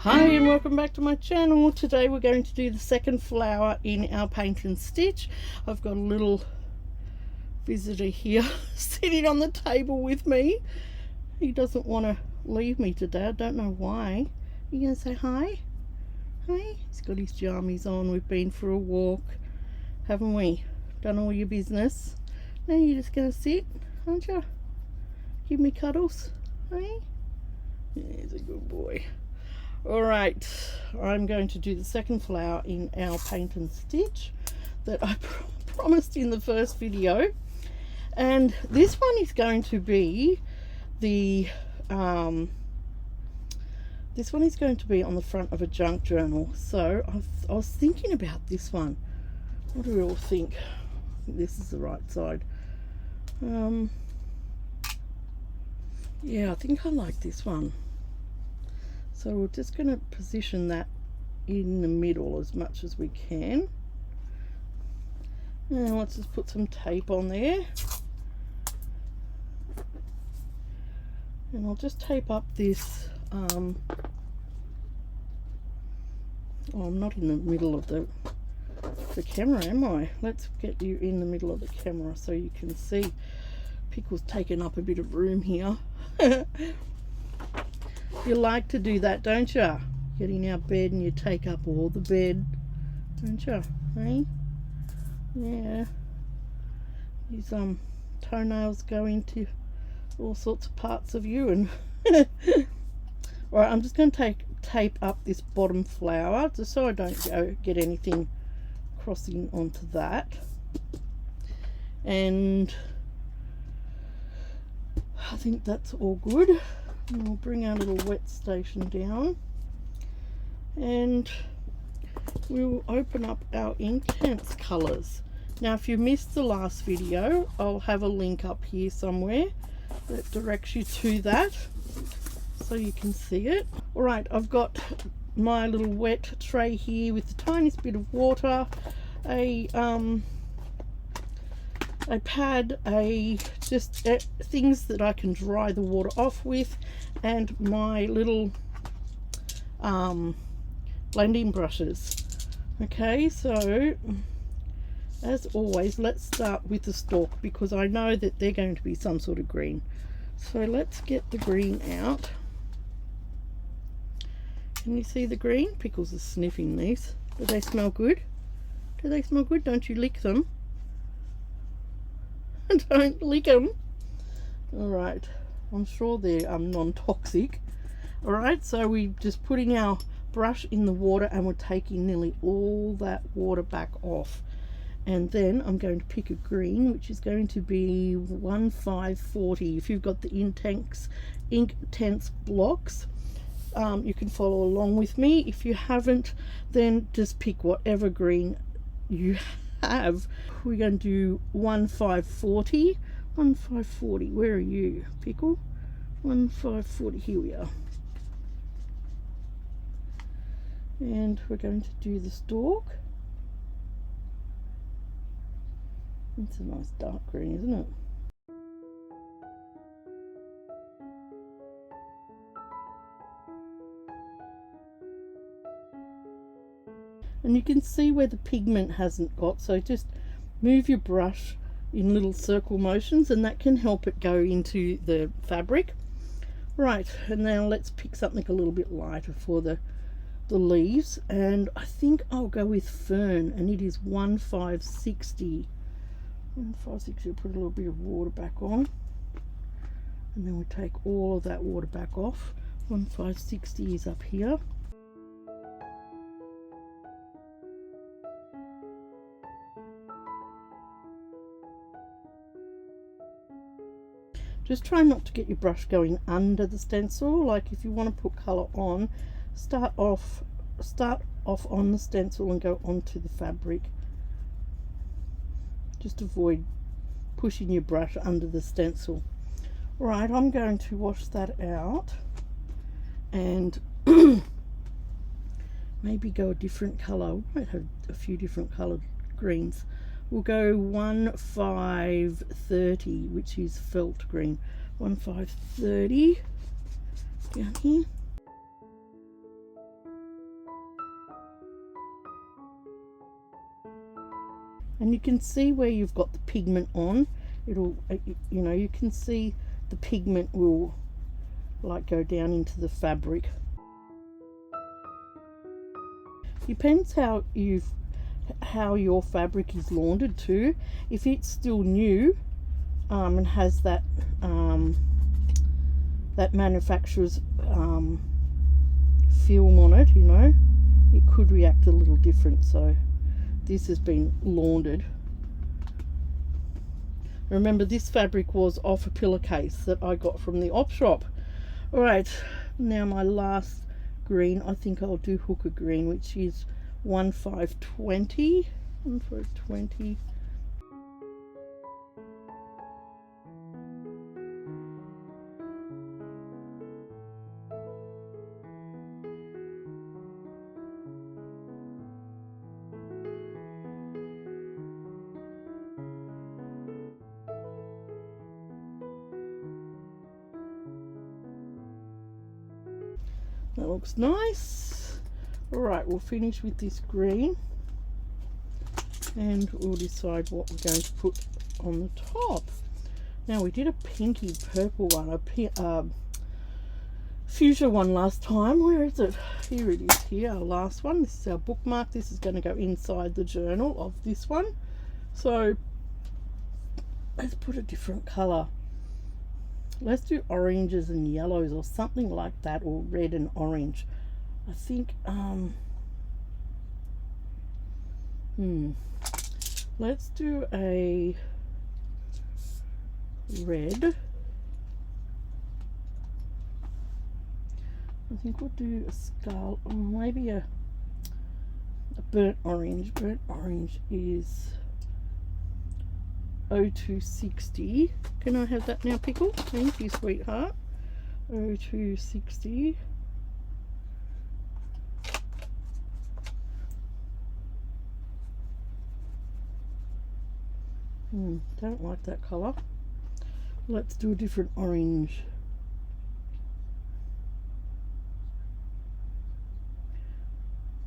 Hi and welcome back to my channel. Today we're going to do the second flower in our paint and stitch. I've got a little visitor here sitting on the table with me. He doesn't want to leave me today. I don't know why. You gonna say hi? Hi? He's got his jammies on. We've been for a walk, haven't we? Done all your business. Now you're just gonna sit, aren't you? Give me cuddles. Hey? Yeah, he's a good boy. Alright, I'm going to do the second flower in our paint and stitch that I promised in the first video, and this one is going to be the this one is going to be on the front of a junk journal. So I was thinking about this one. What do we all think? I think this is the right side. Yeah, I think I like this one. So we're just going to position that in the middle as much as we can. And let's just put some tape on there. And I'll just tape up this. Oh, I'm not in the middle of the camera, am I? Let's get you in the middle of the camera so you can see. Pickle's taken up a bit of room here. You like to do that, don't you? Get in our bed and you take up all the bed, don't you? Hey? Yeah. These toenails go into all sorts of parts of you, and right, I'm just going to tape up this bottom flower just so I don't get anything crossing onto that. And I think that's all good. And we'll bring our little wet station down, and we'll open up our inktense colours. Now if you missed the last video, I'll have a link up here somewhere that directs you to that so you can see it. Alright, I've got my little wet tray here with the tiniest bit of water, a pad, just things that I can dry the water off with, and my little blending brushes. Okay, so as always, let's start with the stalk because I know that they're going to be some sort of green. So let's get the green out. Can you see the green? Pickles are sniffing these. Do they smell good? Do they smell good? Don't you lick them. Don't lick them. Alright, I'm sure they're non-toxic. Alright, so we're just putting our brush in the water and we're taking nearly all that water back off. And then I'm going to pick a green, which is going to be 1540. If you've got the inktense blocks, you can follow along with me. If you haven't, then just pick whatever green you have. We're going to do 1540. 1540, where are you, Pickle? 1540, here we are. And we're going to do the stalk. It's a nice dark green, isn't it? And you can see where the pigment hasn't got, so just move your brush in little circle motions and that can help it go into the fabric. Right, and now let's pick something a little bit lighter for the leaves, and I think I'll go with fern, and it is 1560. 1560, put a little bit of water back on, and then we take all of that water back off. 1560 is up here. Just try not to get your brush going under the stencil. Like if you want to put colour on, start off on the stencil and go onto the fabric. Just avoid pushing your brush under the stencil. Right, I'm going to wash that out and maybe go a different colour. We might have a few different coloured greens. We'll go 1530, which is felt green. 1530 down here. and you can see where you've got the pigment on. It'll, you know, you can see the pigment will like go down into the fabric. Depends how your fabric is laundered too. If it's still new and has that that manufacturer's film on it, you know, it could react a little different. So this has been laundered. Remember, this fabric was off a pillowcase that I got from the Opshop. Alright, now my last green, I think I'll do hooker green, which is 1520. 1520. That looks nice. Alright, we'll finish with this green and we'll decide what we're going to put on the top. Now, we did a pinky purple one, a fuchsia one last time. Where is it? Here it is, here, our last one. This is our bookmark. This is going to go inside the journal of this one. So let's put a different colour. Let's do oranges and yellows or something like that, or red and orange. I think let's do a red. I think we'll do a scarlet, or maybe a burnt orange. Burnt orange is 0260. Can I have that now, Pickle? Thank you, sweetheart. 0260. Don't like that colour. Let's do a different orange.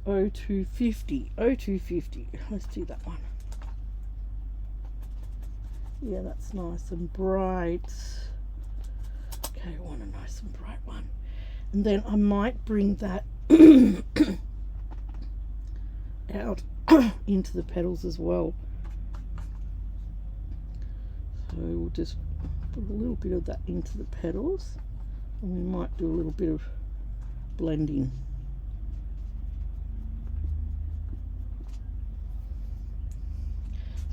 Oh, 0250. 0250. Let's do that one. Yeah, that's nice and bright. Okay, I want a nice and bright one. And then I might bring that out into the petals as well. So we'll just put a little bit of that into the petals, and we might do a little bit of blending.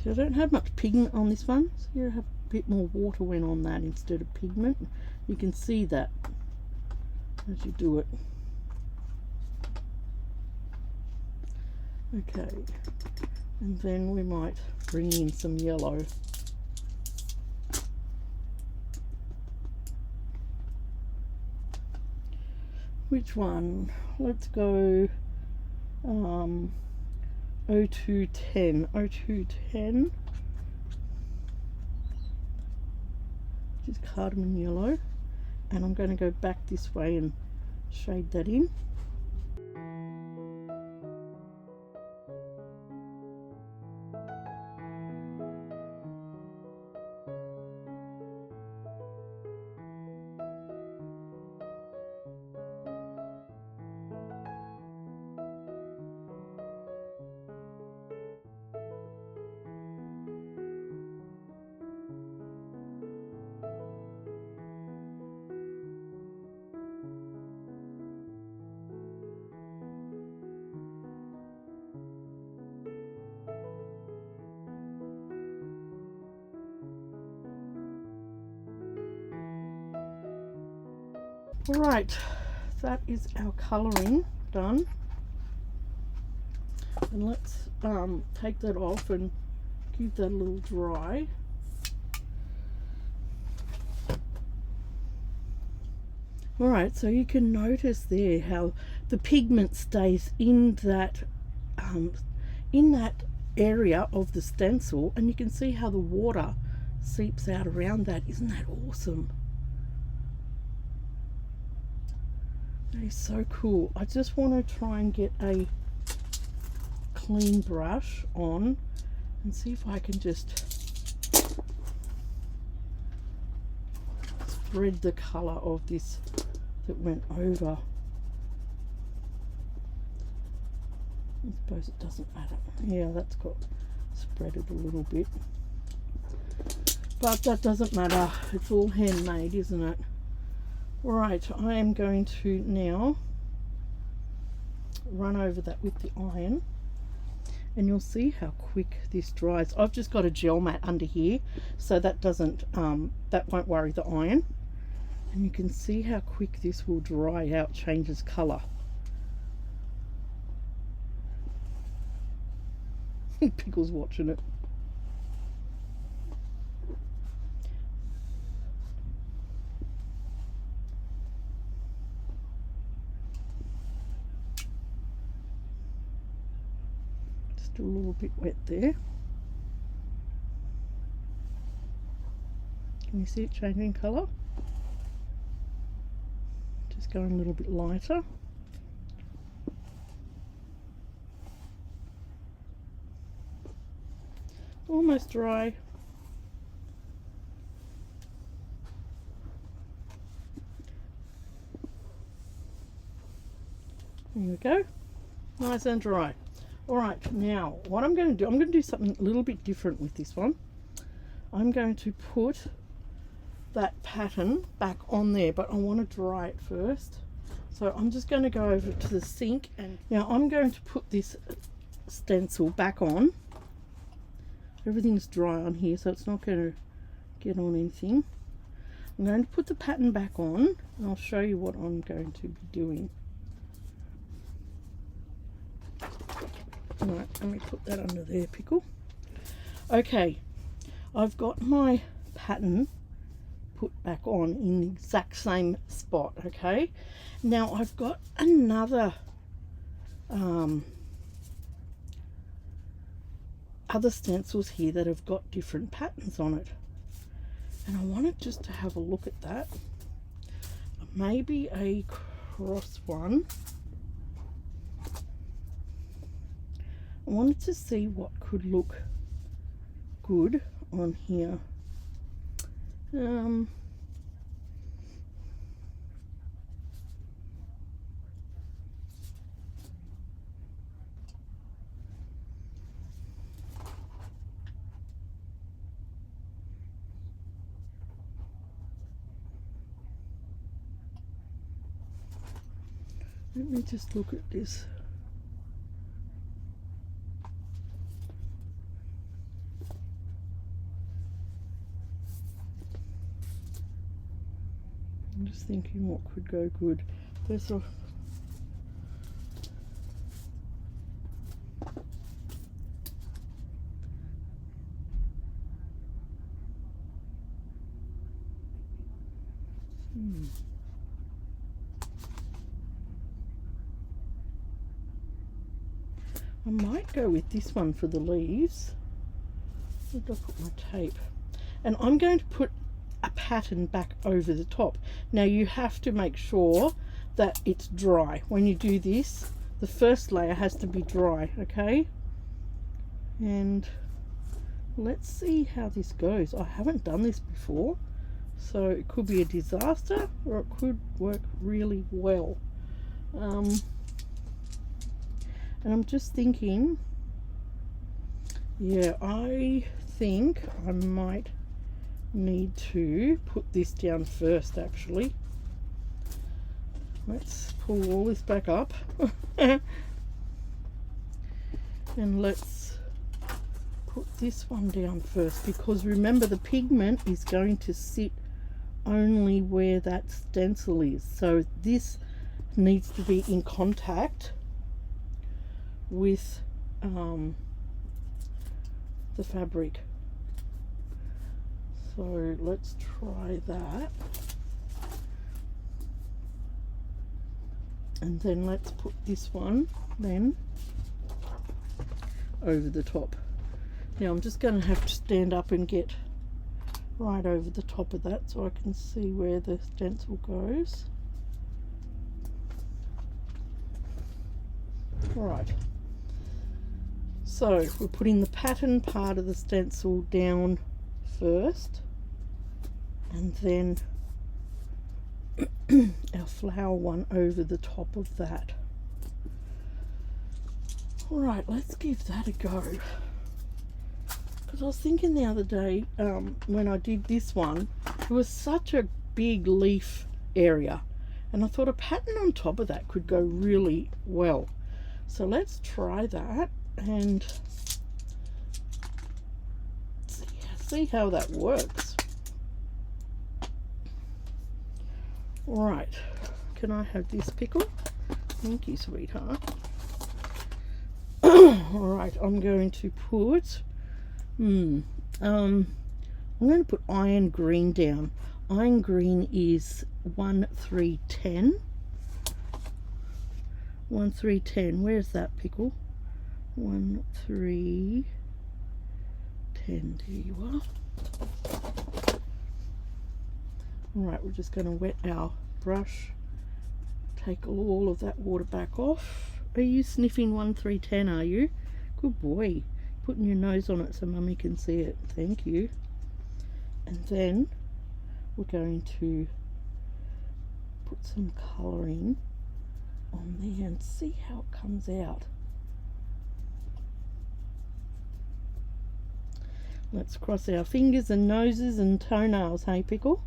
So I don't have much pigment on this one, so you have a bit more water went on that instead of pigment. You can see that as you do it. Okay, and then we might bring in some yellow. Which one? Let's go 0210. 0210. Which is cardamom yellow. And I'm going to go back this way and shade that in. Right, that is our colouring done, and let's take that off and give that a little dry. Alright, so you can notice there how the pigment stays in that area of the stencil, and you can see how the water seeps out around that. Isn't that awesome? That is so cool. I just want to try and get a clean brush on and see if I can just spread the colour of this that went over. I suppose it doesn't matter. Yeah, that's got spread it a little bit, but that doesn't matter. It's all handmade, isn't it? Right, I am going to now run over that with the iron, and you'll see how quick this dries. I've just got a gel mat under here, so that doesn't that won't worry the iron, and you can see how quick this will dry out, changes colour. Pickle's watching it. Just a little bit wet there. Can you see it changing colour? Just going a little bit lighter. Almost dry. There we go, nice and dry. All right, now what I'm going to do, I'm going to do something a little bit different with this one. I'm going to put that pattern back on there, but I want to dry it first. So I'm just going to go over to the sink, and now I'm going to put this stencil back on. Everything's dry on here, so it's not going to get on anything. I'm going to put the pattern back on, and I'll show you what I'm going to be doing. Right, let me put that under there, Pickle. Okay, I've got my pattern put back on in the exact same spot. Okay, now I've got another other stencils here that have got different patterns on it, and I wanted just to have a look at that. Maybe a cross one. I wanted to see what could look good on here. Let me just look at this. I'm just thinking what could go good. There's a I might go with this one for the leaves. Where did I put my tape? And I'm going to put a pattern back over the top. Now you have to make sure that it's dry. When you do this, the first layer has to be dry, okay? And let's see how this goes. I haven't done this before, so it could be a disaster or it could work really well. And I'm just thinking, yeah, I think I might need to put this down first actually. Let's pull all this back up and let's put this one down first, because remember the pigment is going to sit only where that stencil is, so this needs to be in contact with the fabric. So let's try that, and then let's put this one then over the top. Now I'm just going to have to stand up and get right over the top of that so I can see where the stencil goes. Right, So we're putting the pattern part of the stencil down first, and then our flower one over the top of that. Right, let's give that a go. Because I was thinking the other day, when I did this one, it was such a big leaf area, and I thought a pattern on top of that could go really well. So let's try that and see how that works. Right, can I have this pickle? Thank you, sweetheart. Alright, I'm going to put I'm going to put iron green down. Iron green is 1310. 1310. Where's that, pickle? 1310. There you are. Alright, we're just going to wet our brush. Take all of that water back off. Are you sniffing 1310, are you? Good boy. Putting your nose on it so Mummy can see it. Thank you. And then we're going to put some colouring on there and see how it comes out. Let's cross our fingers and noses and toenails, hey Pickle?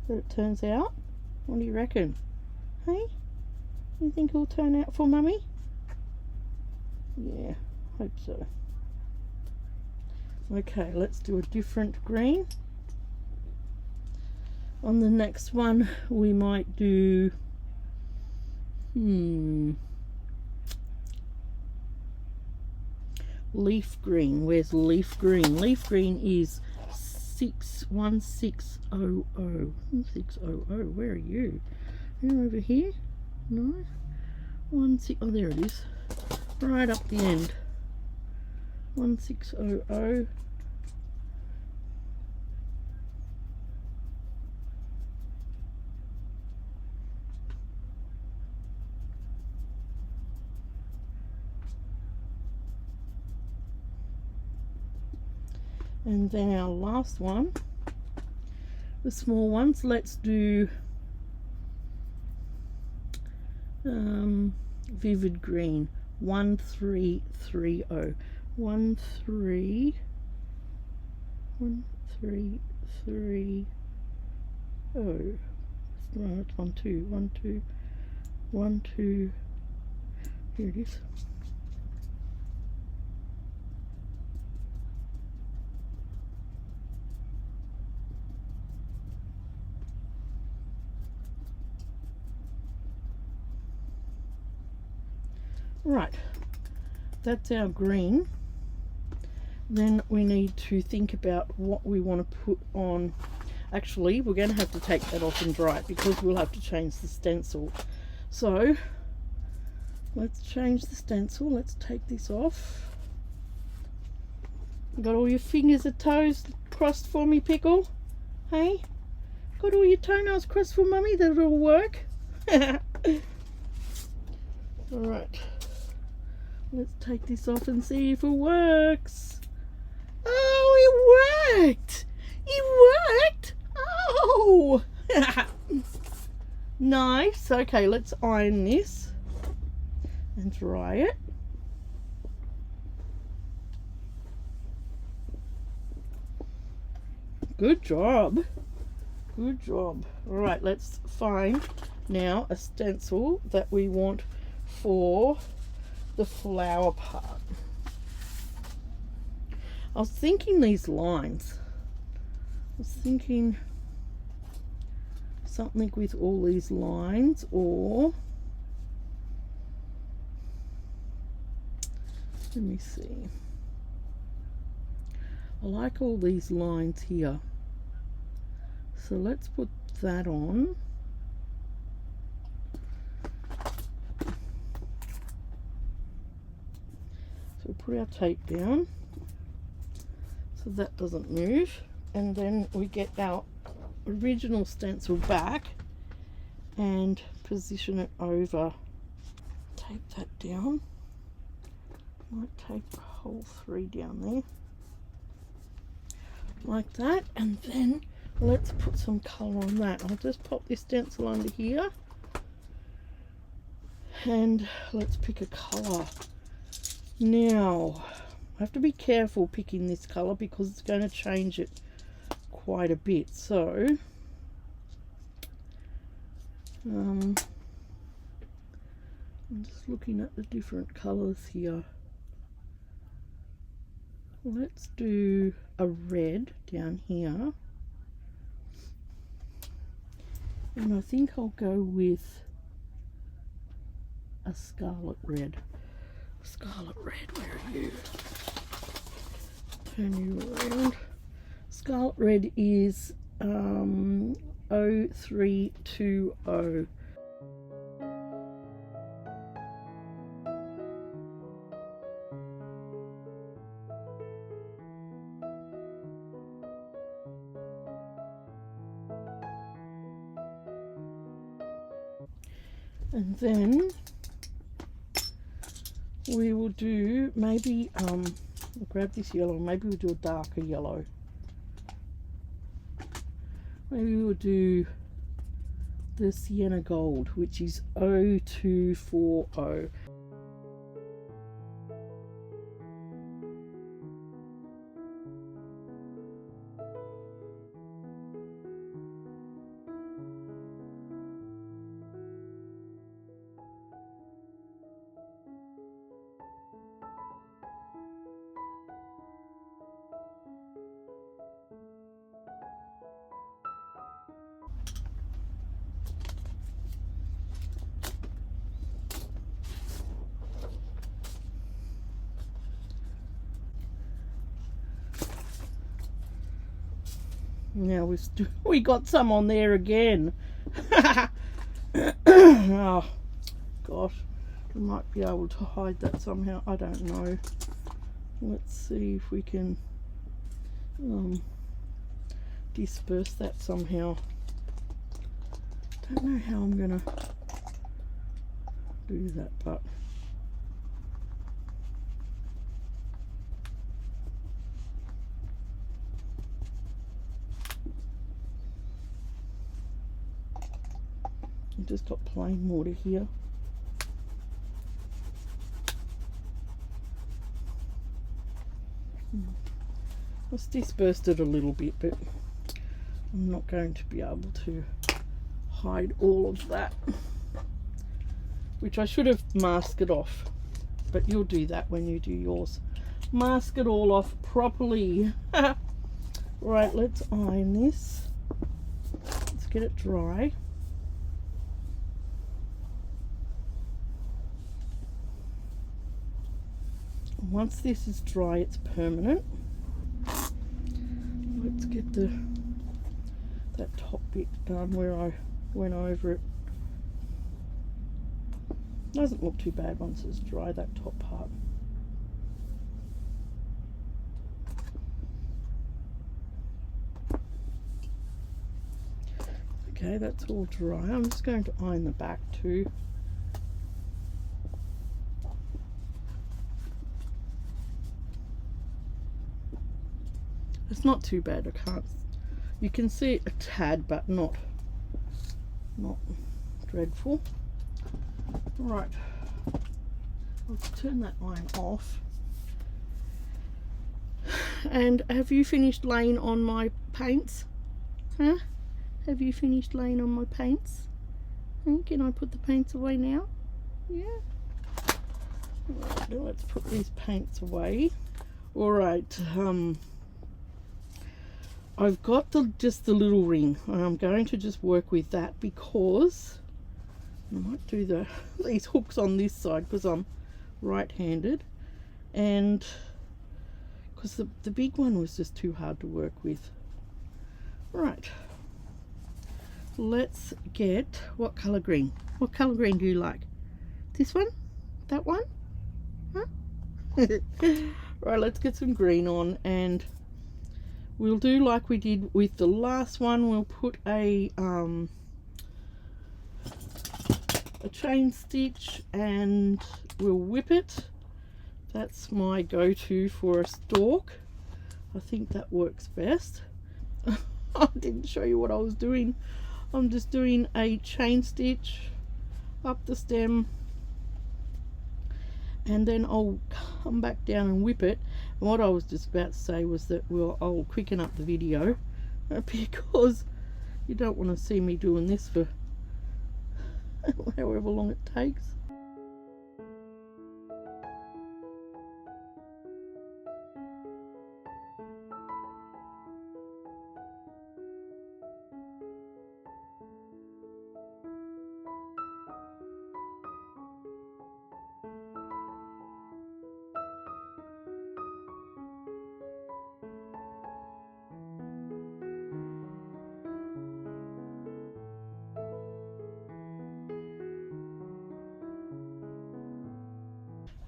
That it turns out. What do you reckon? Hey? You think it'll turn out for Mummy? Yeah, hope so. Okay, let's do a different green. On the next one we might do leaf green. Where's leaf green? Leaf green is 1600. 1600. Where are you? You're over here? No? 16. Oh, there it is. Right up the end. 1600. And then our last one, the small ones, let's do vivid green. 1330. 1330. No, it's 12. 12. Here it is. Right, that's our green. Then we need to think about what we want to put on. Actually, we're going to have to take that off and dry it because we'll have to change the stencil. So let's change the stencil. Let's take this off. Got all your fingers and toes crossed for me, Pickle? Hey? Got all your toenails crossed for Mummy? That'll work? Alright. Let's take this off and see if it works. Oh, it worked! It worked! Oh! Nice. Okay, let's iron this and dry it. Good job. Good job. Alright, let's find now a stencil that we want for the flower part. I was thinking these lines. I was thinking something with all these lines, or let me see. I like all these lines here. So let's put that on. So put our tape down so that doesn't move, and then we get our original stencil back and position it over. Tape that down. Might tape the whole 3 down there like that, and then let's put some colour on that. I'll just pop this stencil under here and let's pick a colour. Now I have to be careful picking this colour because it's going to change it quite a bit, so I'm just looking at the different colours here. Let's do a red down here, and I think I'll go with a scarlet red. Scarlet red, where are you? Turn you around. Scarlet red is 0320. And then we will do maybe I'll grab this yellow, maybe we'll do a darker yellow. Maybe we'll do the sienna gold, which is 0240. Now we got some on there again. Oh gosh, I might be able to hide that somehow. I don't know. Let's see if we can disperse that somehow. Don't know how I'm gonna do that, but I've just got plain water here. I've dispersed it a little bit, but I'm not going to be able to hide all of that, which I should have masked it off, but you'll do that when you do yours. Mask it all off properly. Right, let's iron this. Let's get it dry. Once this is dry, it's permanent. Let's get that top bit done where I went over it. Doesn't look too bad once it's dry, that top part. Okay, that's all dry. I'm just going to iron the back too. It's not too bad. You can see it a tad, but not dreadful. Right, let's turn that iron off. And have you finished laying on my paints? Huh? Have you finished laying on my paints? Can I put the paints away now? Yeah. Right, now let's put these paints away. All right. I've got just the little ring, and I'm going to just work with that because I might do these hooks on this side because I'm right-handed, and because the big one was just too hard to work with. Right, let's get, what colour green? What colour green do you like? This one? That one? Huh? Right, let's get some green on, and we'll do like we did with the last one. We'll put a chain stitch and we'll whip it That's my go-to for a stalk. I think that works best. I didn't show you what I was doing. I'm just doing a chain stitch up the stem, and then I'll come back down and whip it. And what I was just about to say was that I'll quicken up the video because you don't want to see me doing this for however long it takes.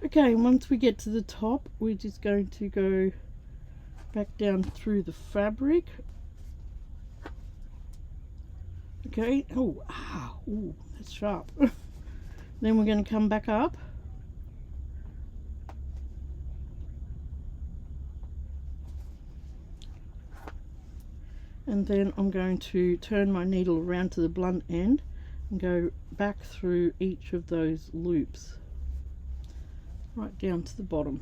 Okay, once we get to the top, we're just going to go back down through the fabric. Okay, oh, ooh, that's sharp. Then we're going to come back up. And then I'm going to turn my needle around to the blunt end and go back through each of those loops, right down to the bottom.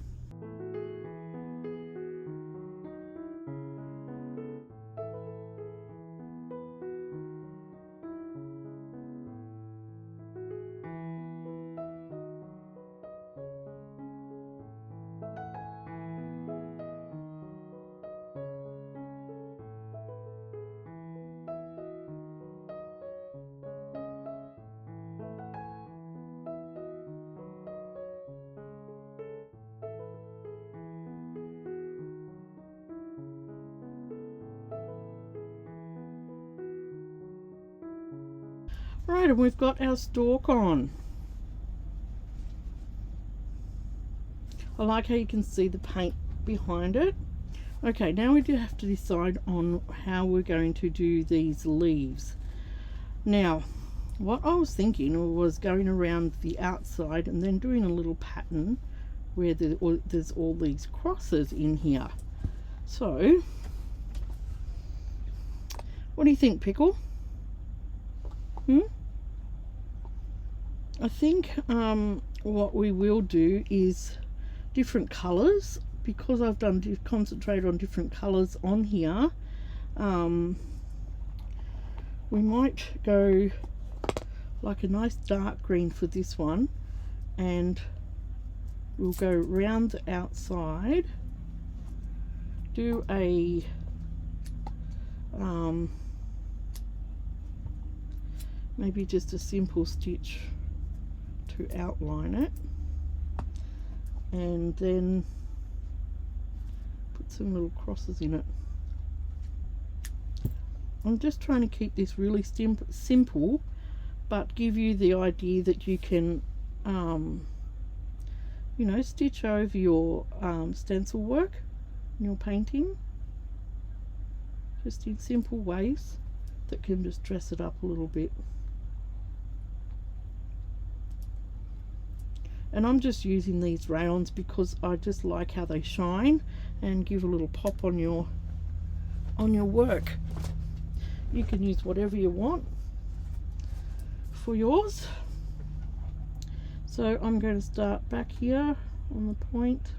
Right, and we've got our stalk on. I like how you can see the paint behind it. Okay, now we do have to decide on how we're going to do these leaves. Now, what I was thinking was going around the outside and then doing a little pattern where there's all these crosses in here. So, what do you think, Pickle? I think what we will do is different colors, because I've done concentrate on different colors on here. We might go like a nice dark green for this one, and we'll go round the outside, do a maybe just a simple stitch to outline it, and then put some little crosses in it. I'm just trying to keep this really simple, but give you the idea that you can you know, stitch over your stencil work in your painting, just in simple ways that can just dress it up a little bit. And I'm just using these rayons because I just like how they shine and give a little pop on your work. You can use whatever you want for yours. So I'm going to start back here on the point,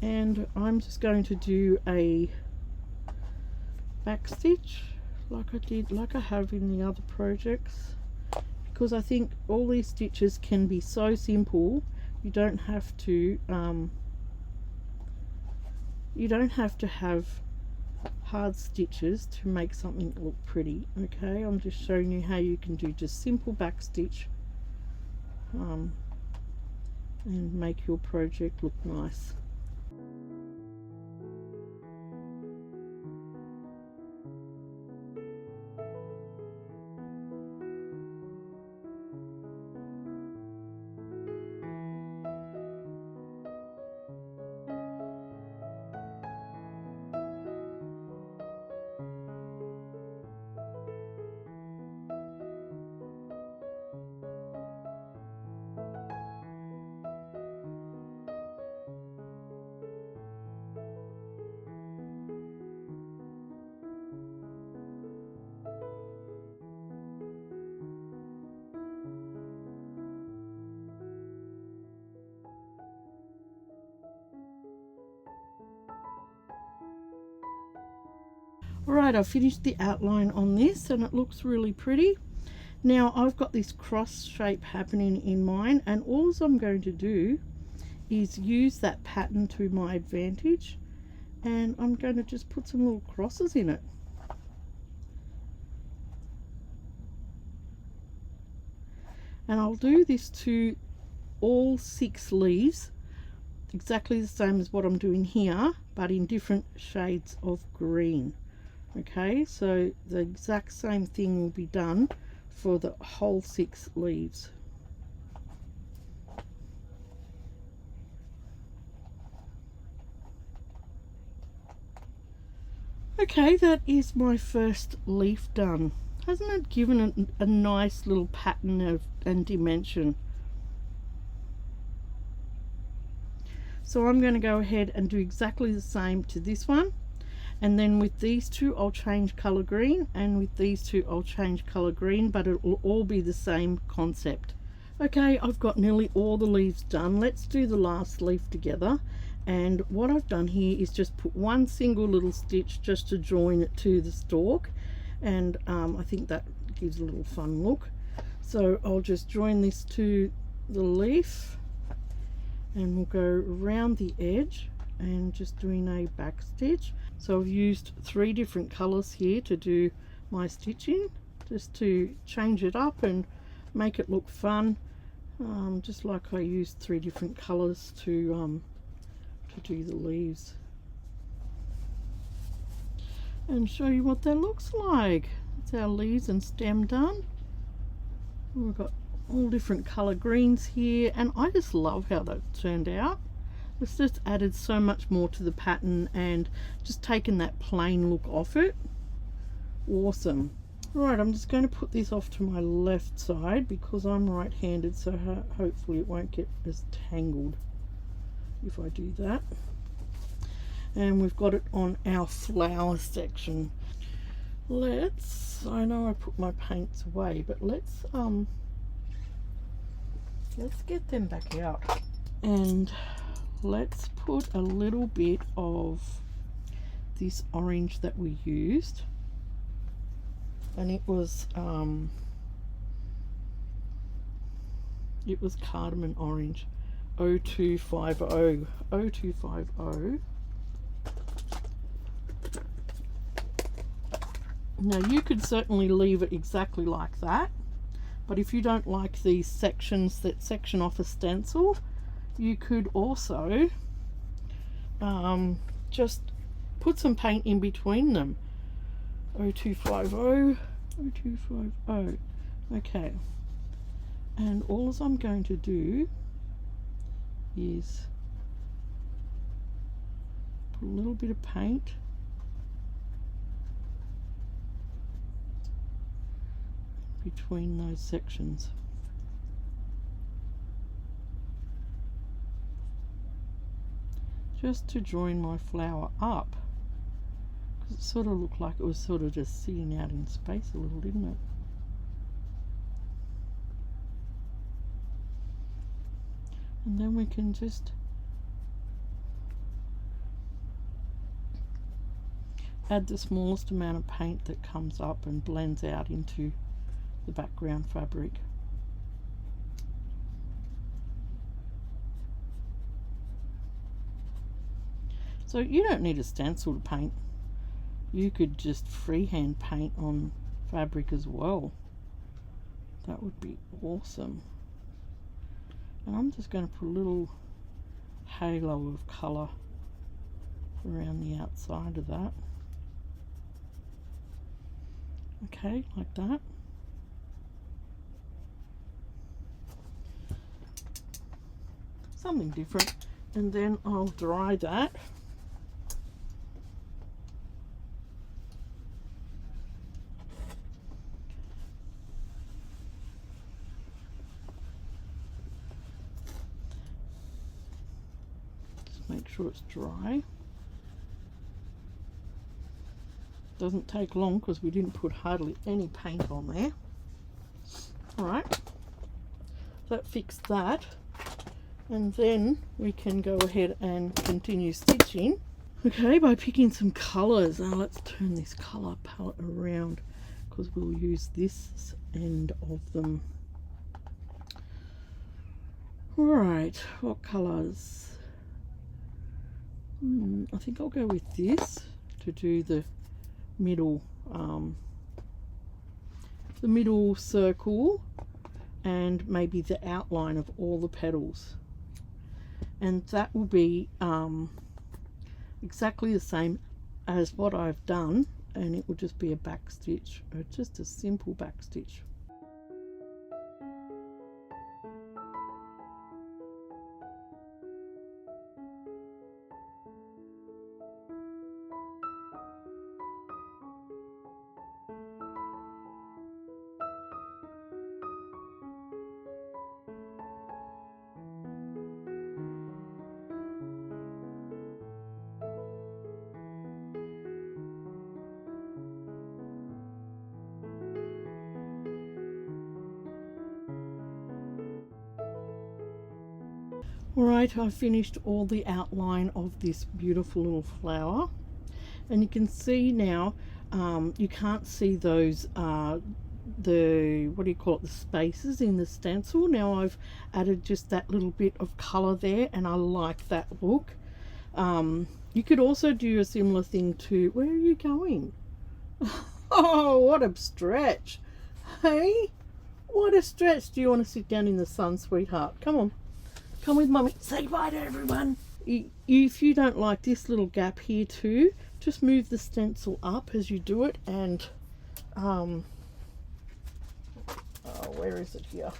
and I'm just going to do a back stitch like I have in the other projects, because I think all these stitches can be so simple. You don't have to have hard stitches to make something look pretty. Okay, I'm just showing you how you can do just simple back stitch and make your project look nice. Alright, I've finished the outline on this and it looks really pretty. Now I've got this cross shape happening in mine, and all I'm going to do is use that pattern to my advantage, and I'm going to just put some little crosses in it. And I'll do this to all 6 leaves, exactly the same as what I'm doing here, but in different shades of green. Okay, so the exact same thing will be done for the whole 6 leaves. Okay, that is my first leaf done. Hasn't it given it a nice little pattern and dimension? So I'm going to go ahead and do exactly the same to this one, and then with these two I'll change color green, and with these two I'll change color green, but it will all be the same concept. Okay, I've got nearly all the leaves done. Let's do the last leaf together. And what I've done here is just put one single little stitch just to join it to the stalk, and I think that gives a little fun look. So I'll just join this to the leaf, and we'll go around the edge and just doing a back stitch. So I've used 3 different colors here to do my stitching, just to change it up and make it look fun, just like I used 3 different colors to do the leaves, and show you what that looks like. It's our leaves and stem done. We've got all different color greens here, and I just love how that turned out. It's just added so much more to the pattern and just taken that plain look off it. Awesome. Right, I'm just going to put this off to my left side because I'm right-handed, so hopefully it won't get as tangled if I do that. And we've got it on our flower section. I know I put my paints away, but let's get them back out, and let's put a little bit of this orange that we used, and it was cardamom orange, 0250. Now you could certainly leave it exactly like that, but if you don't like these sections that section off a stencil, you could also just put some paint in between them. 0250. Okay, and all I'm going to do is put a little bit of paint between those sections. Just to join my flower up, because it sort of looked like it was sort of just sitting out in space a little, didn't it? And then we can just add the smallest amount of paint that comes up and blends out into the background fabric. So you don't need a stencil to paint. You could just freehand paint on fabric as well. That would be awesome. And I'm just going to put a little halo of colour around the outside of that. Okay, like that. Something different, and then I'll dry that. Just make sure it's dry. Doesn't take long because we didn't put hardly any paint on there. Alright, that fixed that. And then we can go ahead and continue stitching. Okay, by picking some colours. Now let's turn this colour palette around because we'll use this end of them. Alright, what colours? I think I'll go with this to do the middle circle and maybe the outline of all the petals, and that will be exactly the same as what I've done, and it will just be a back stitch, or just a simple back stitch. Alright, I finished all the outline of this beautiful little flower, and you can see now, you can't see those the, what do you call it, the spaces in the stencil. Now I've added just that little bit of colour there, and I like that look. You could also do a similar thing to, where are you going? Oh, what a stretch. Hey, what a stretch. Do you want to sit down in the sun, sweetheart? Come on. Come with mummy. Say bye to everyone. If you don't like this little gap here too, just move the stencil up as you do it, and oh, where is it here?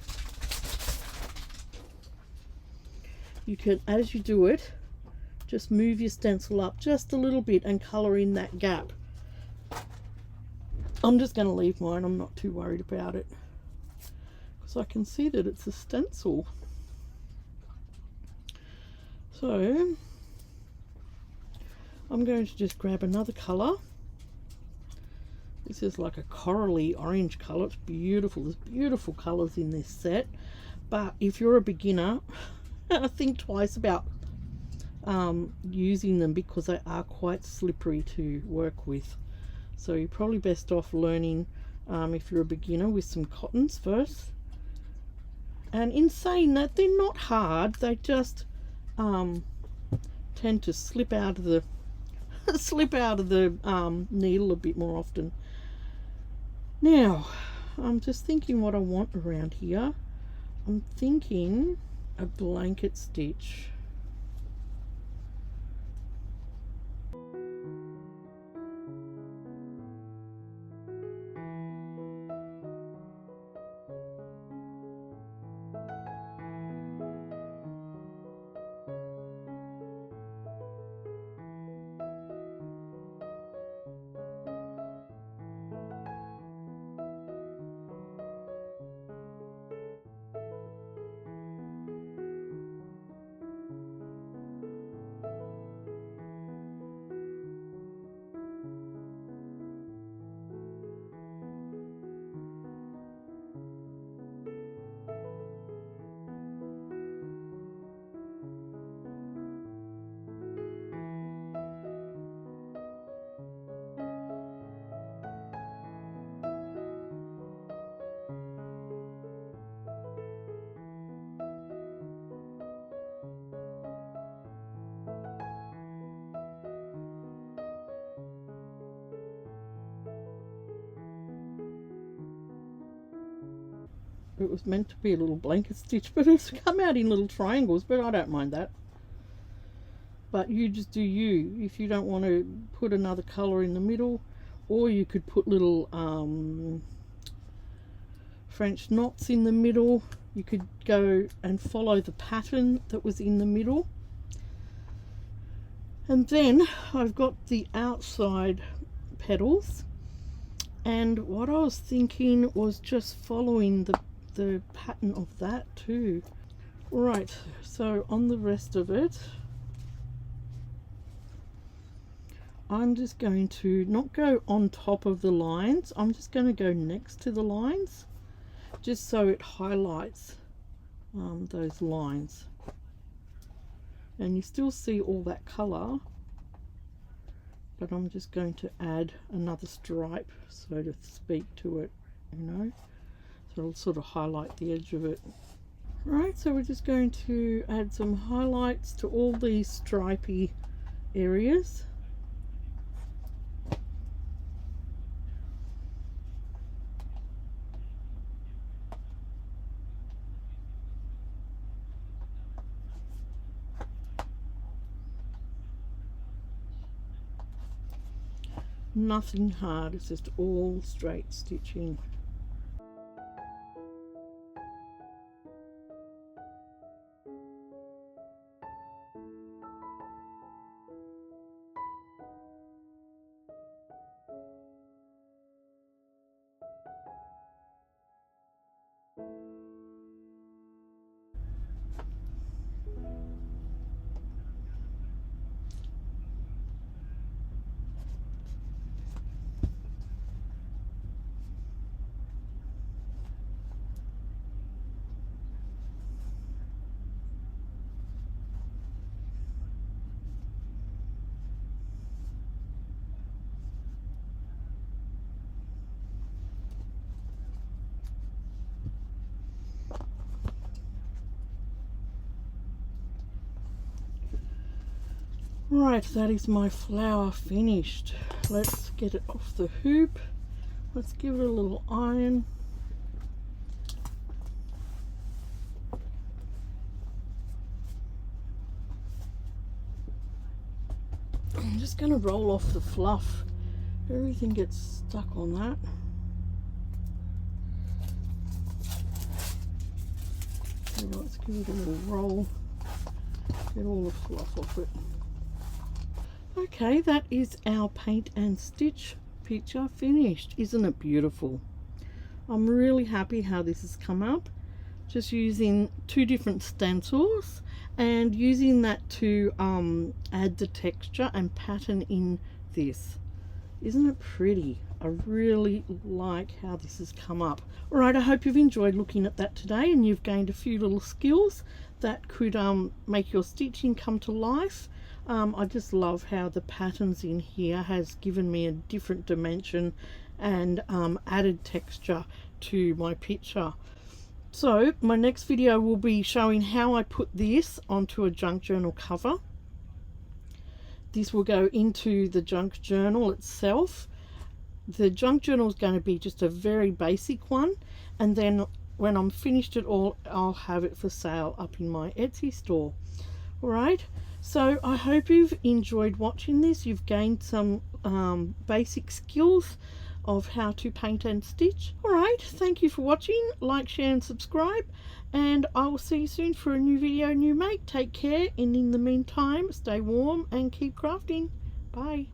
You can, as you do it, just move your stencil up just a little bit and colour in that gap. I'm just going to leave mine. I'm not too worried about it because I can see that it's a stencil. So I'm going to just grab another colour. This is like a corally orange colour. It's beautiful. There's beautiful colours in this set. But if you're a beginner, think twice about using them because they are quite slippery to work with. So you're probably best off learning, if you're a beginner, with some cottons first. And in saying that, they're not hard. They just tend to slip out of the needle a bit more often. Now I'm just thinking what I want around here. I'm thinking a blanket stitch. It was meant to be a little blanket stitch, but it's come out in little triangles, but I don't mind that. But you just do you. If you don't want to put another colour in the middle, or you could put little French knots in the middle. You could go and follow the pattern that was in the middle. And then I've got the outside petals, and what I was thinking was just following the pattern of that too. Right, so on the rest of it, I'm just going to not go on top of the lines. I'm just going to go next to the lines, just so it highlights those lines, and you still see all that colour but I'm just going to add another stripe, so to speak, to it, you know, so it'll sort of highlight the edge of it. Right, so we're just going to add some highlights to all these stripy areas. Nothing hard, it's just all straight stitching. Right, that is my flower finished. Let's get it off the hoop. Let's give it a little iron. I'm just going to roll off the fluff. Everything gets stuck on that. So let's give it a little roll. Get all the fluff off it. Okay, that is our paint and stitch picture finished. Isn't it beautiful? I'm really happy how this has come up. Just using 2 different stencils and using that to add the texture and pattern in this. Isn't it pretty? I really like how this has come up. Alright, I hope you've enjoyed looking at that today and you've gained a few little skills that could make your stitching come to life. I just love how the patterns in here has given me a different dimension and added texture to my picture. So my next video will be showing how I put this onto a junk journal cover. This will go into the junk journal itself. The junk journal is going to be just a very basic one, and then when I'm finished it all, I'll have it for sale up in my Etsy store. Alright, so I hope you've enjoyed watching this. You've gained some basic skills of how to paint and stitch. Alright, thank you for watching. Like, share and subscribe, and I will see you soon for a new video, new make. Take care, and in the meantime, stay warm and keep crafting. Bye.